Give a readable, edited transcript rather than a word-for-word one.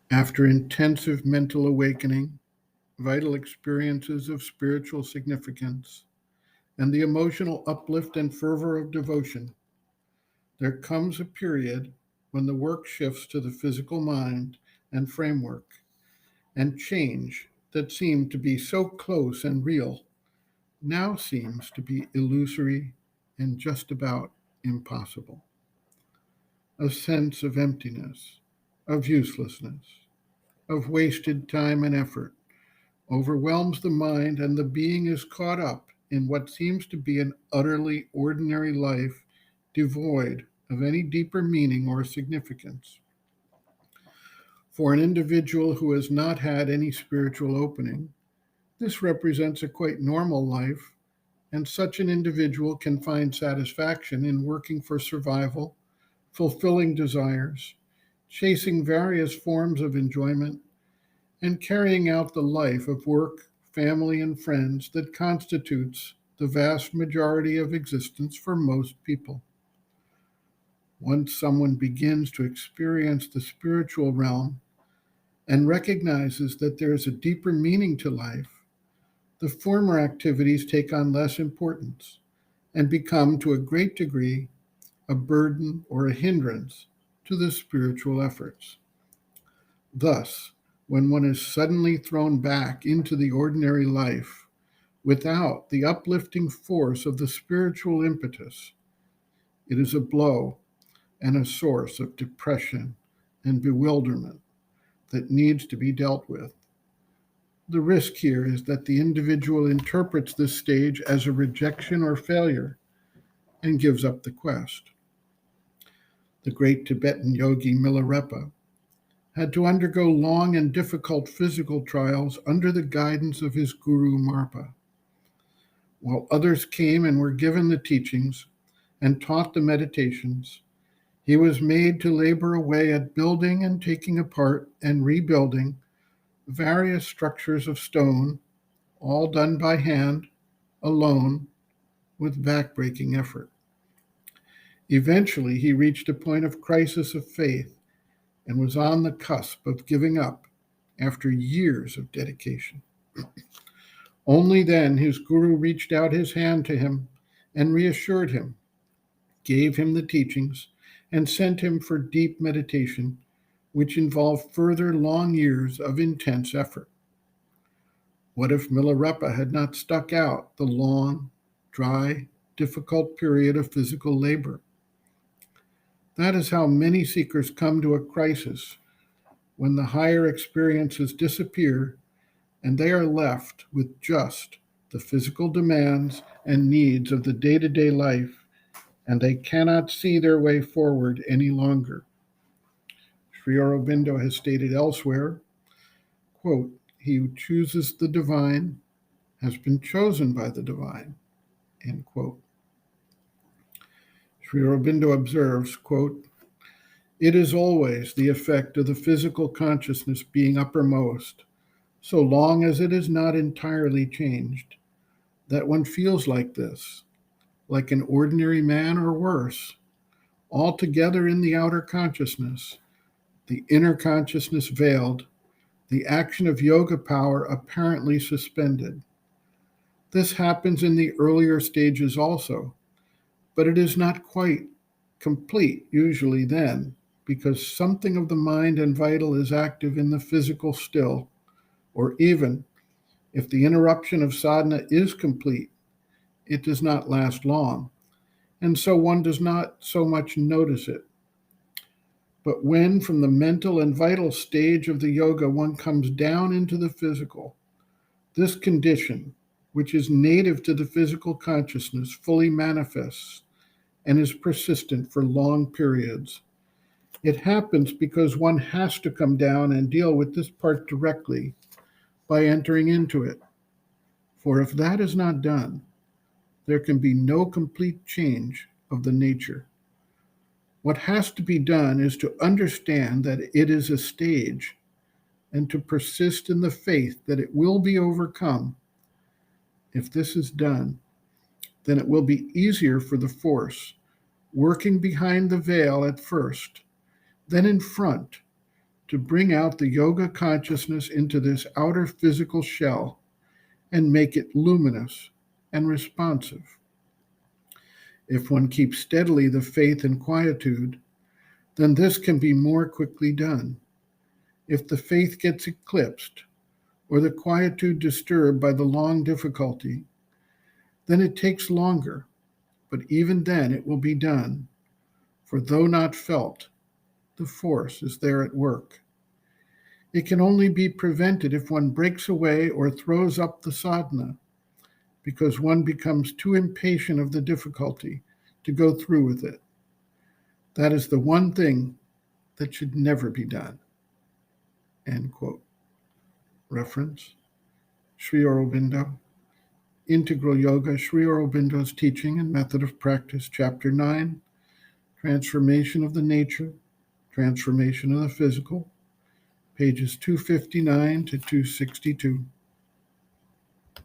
After intensive mental awakening, vital experiences of spiritual significance, and the emotional uplift and fervor of devotion, there comes a period when the work shifts to the physical mind and framework, and change that seemed to be so close and real now seems to be illusory and just about impossible. A sense of emptiness, of uselessness, of wasted time and effort overwhelms the mind, and the being is caught up in what seems to be an utterly ordinary life devoid of any deeper meaning or significance. For an individual who has not had any spiritual opening, this represents a quite normal life, and such an individual can find satisfaction in working for survival, fulfilling desires, chasing various forms of enjoyment, and carrying out the life of work, family, and friends that constitutes the vast majority of existence for most people. Once someone begins to experience the spiritual realm and recognizes that there is a deeper meaning to life, the former activities take on less importance and become, to a great degree, a burden or a hindrance to the spiritual efforts. Thus, when one is suddenly thrown back into the ordinary life without the uplifting force of the spiritual impetus, it is a blow and a source of depression and bewilderment that needs to be dealt with. The risk here is that the individual interprets this stage as a rejection or failure and gives up the quest. The great Tibetan yogi Milarepa had to undergo long and difficult physical trials under the guidance of his guru Marpa. While others came and were given the teachings and taught the meditations, he was made to labor away at building and taking apart and rebuilding various structures of stone, all done by hand, alone, with backbreaking effort. Eventually, he reached a point of crisis of faith and was on the cusp of giving up after years of dedication. Only then his guru reached out his hand to him and reassured him, gave him the teachings, and sent him for deep meditation, which involved further long years of intense effort. What if Milarepa had not stuck out the long, dry, difficult period of physical labor? That is how many seekers come to a crisis when the higher experiences disappear and they are left with just the physical demands and needs of the day to day life, and they cannot see their way forward any longer. Sri Aurobindo has stated elsewhere, quote, "He who chooses the divine has been chosen by the divine," end quote. Sri Aurobindo observes, quote, "It is always the effect of the physical consciousness being uppermost, so long as it is not entirely changed, that one feels like this, like an ordinary man or worse, altogether in the outer consciousness, the inner consciousness veiled, the action of yoga power apparently suspended. This happens in the earlier stages also, but it is not quite complete usually then, because something of the mind and vital is active in the physical still, or even if the interruption of sadhana is complete, it does not last long, and so one does not so much notice it. But when from the mental and vital stage of the yoga one comes down into the physical, this condition, which is native to the physical consciousness, fully manifests and is persistent for long periods. It happens because one has to come down and deal with this part directly by entering into it. For if that is not done, there can be no complete change of the nature. What has to be done is to understand that it is a stage and to persist in the faith that it will be overcome. If this is done, then it will be easier for the force, working behind the veil at first, then in front, to bring out the yoga consciousness into this outer physical shell and make it luminous and responsive. If one keeps steadily the faith and quietude, then this can be more quickly done. If the faith gets eclipsed or the quietude disturbed by the long difficulty, then it takes longer, but even then it will be done, for though not felt, the force is there at work. It can only be prevented if one breaks away or throws up the sadhana, because one becomes too impatient of the difficulty to go through with it. That is the one thing that should never be done. End quote. Reference, Sri Aurobindo, Integral Yoga, Sri Aurobindo's Teaching and Method of Practice, Chapter 9, Transformation of the Nature, Transformation of the Physical, pages 259 to 262.